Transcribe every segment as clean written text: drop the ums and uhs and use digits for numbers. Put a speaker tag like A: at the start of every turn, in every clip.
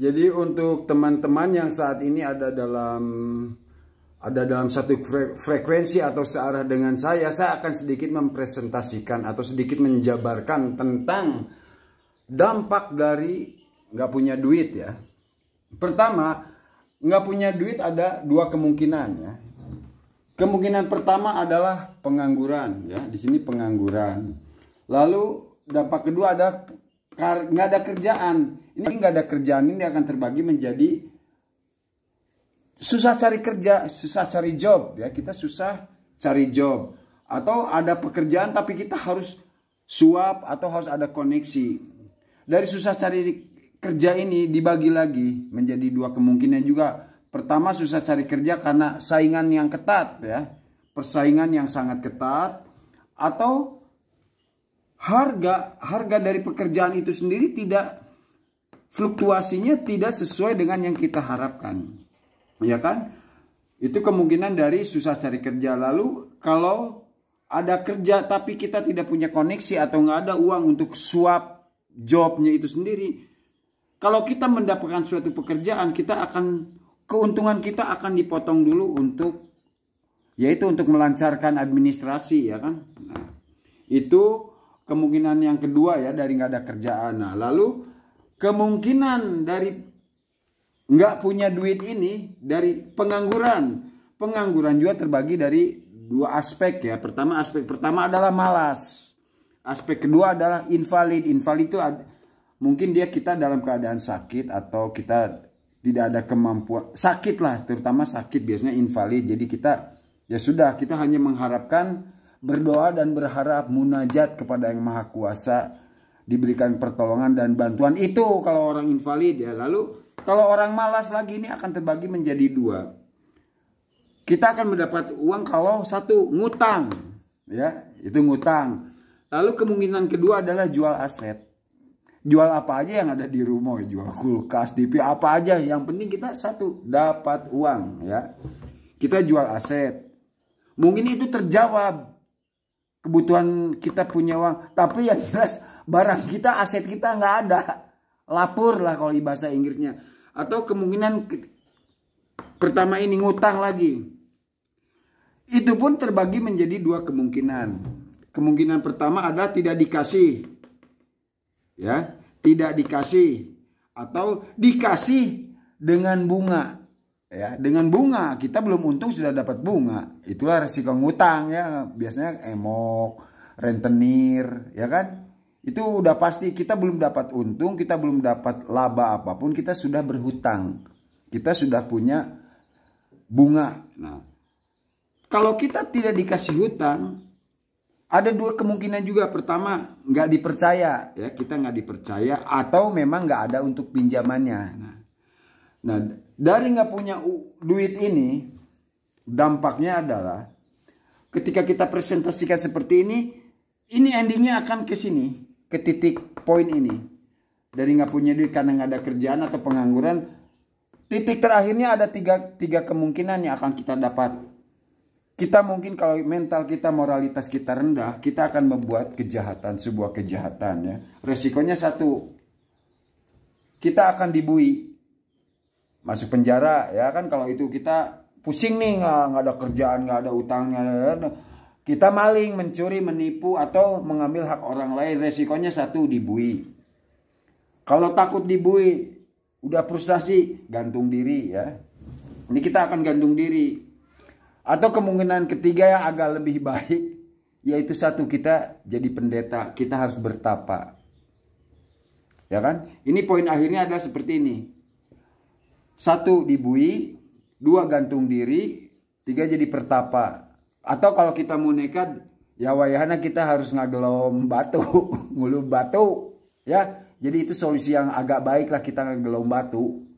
A: Jadi untuk teman-teman yang saat ini ada dalam satu frekuensi atau searah dengan saya akan sedikit mempresentasikan atau sedikit menjabarkan tentang dampak dari nggak punya duit ya. Pertama, nggak punya duit ada dua kemungkinan ya. Kemungkinan pertama adalah pengangguran ya, di sini pengangguran. Lalu dampak kedua ada nggak ada kerjaan. Ini nggak ada kerjaan ini akan terbagi menjadi susah cari kerja, susah cari job ya. Kita susah cari job atau ada pekerjaan tapi kita harus suap atau harus ada koneksi. Dari susah cari kerja ini dibagi lagi menjadi dua kemungkinan juga. Pertama, susah cari kerja karena saingan yang ketat ya. Persaingan yang sangat ketat atau harga dari pekerjaan itu sendiri fluktuasinya tidak sesuai dengan yang kita harapkan. Ya kan? Itu kemungkinan dari susah cari kerja. Lalu kalau ada kerja tapi kita tidak punya koneksi atau nggak ada uang untuk suap jobnya itu sendiri. Kalau kita mendapatkan suatu pekerjaan, keuntungan kita akan dipotong dulu yaitu untuk melancarkan administrasi ya kan. Nah, itu kemungkinan yang kedua ya dari nggak ada kerjaan. Nah, lalu kemungkinan dari nggak punya duit ini dari pengangguran. Pengangguran juga terbagi dari dua aspek ya. Aspek pertama adalah malas. Aspek kedua adalah invalid. Invalid itu mungkin kita dalam keadaan sakit atau kita tidak ada kemampuan. Sakit lah, terutama sakit biasanya invalid. Jadi kita hanya mengharapkan, berdoa dan berharap munajat kepada Yang Maha Kuasa diberikan pertolongan dan bantuan. Itu kalau orang invalid ya. Lalu kalau orang malas lagi ini akan terbagi menjadi dua. Kita akan mendapat uang kalau satu ngutang ya, itu ngutang. Lalu kemungkinan kedua adalah jual aset. Jual apa aja yang ada di rumah, jual kulkas, TV, apa aja. Yang penting kita satu dapat uang ya. Kita jual aset. Mungkin itu terjawab kebutuhan kita punya uang, tapi yang jelas barang kita, aset kita nggak ada, lapur lah kalau di bahasa Inggrisnya. Atau kemungkinan pertama ini ngutang lagi, itu pun terbagi menjadi dua kemungkinan. Kemungkinan pertama adalah tidak dikasih ya, tidak dikasih atau dikasih dengan bunga. Ya, dengan bunga kita belum untung sudah dapat bunga. Itulah resiko ngutang ya. Biasanya emok, rentenir, ya kan? Itu udah pasti kita belum dapat untung, kita belum dapat laba apapun, kita sudah berhutang. Kita sudah punya bunga. Nah, kalau kita tidak dikasih hutang, ada dua kemungkinan juga. Pertama, nggak dipercaya ya, kita nggak dipercaya atau memang nggak ada untuk pinjamannya. Nah, dari nggak punya duit ini, dampaknya adalah ketika kita presentasikan seperti ini endingnya akan ke sini, ke titik poin ini. Dari nggak punya duit karena nggak ada kerjaan atau pengangguran, titik terakhirnya ada tiga kemungkinan yang akan kita dapat. Kita mungkin kalau mental kita, moralitas kita rendah, kita akan membuat sebuah kejahatan ya. Resikonya satu, kita akan dibui. Masuk penjara ya kan, kalau itu kita pusing nih, nggak ada kerjaan, nggak ada utangnya, kita maling, mencuri, menipu atau mengambil hak orang lain, resikonya satu, dibui. Kalau takut dibui, udah frustasi, gantung diri ya. Ini kita akan gantung diri. Atau kemungkinan ketiga yang agak lebih baik, yaitu satu, kita jadi pendeta, kita harus bertapa. Ya kan? Ini poin akhirnya ada seperti ini. Satu, dibui. Dua, gantung diri. Tiga, jadi pertapa. Atau kalau kita mau nekat, ya wayahana kita harus ngagelom batu, ngulub batu. Ya, jadi itu solusi yang agak baik lah, kita ngagelom batu.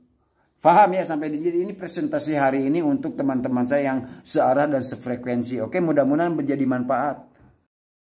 A: Faham ya sampai di sini? Ini presentasi hari ini untuk teman-teman saya yang searah dan sefrekuensi. Oke, mudah-mudahan menjadi manfaat.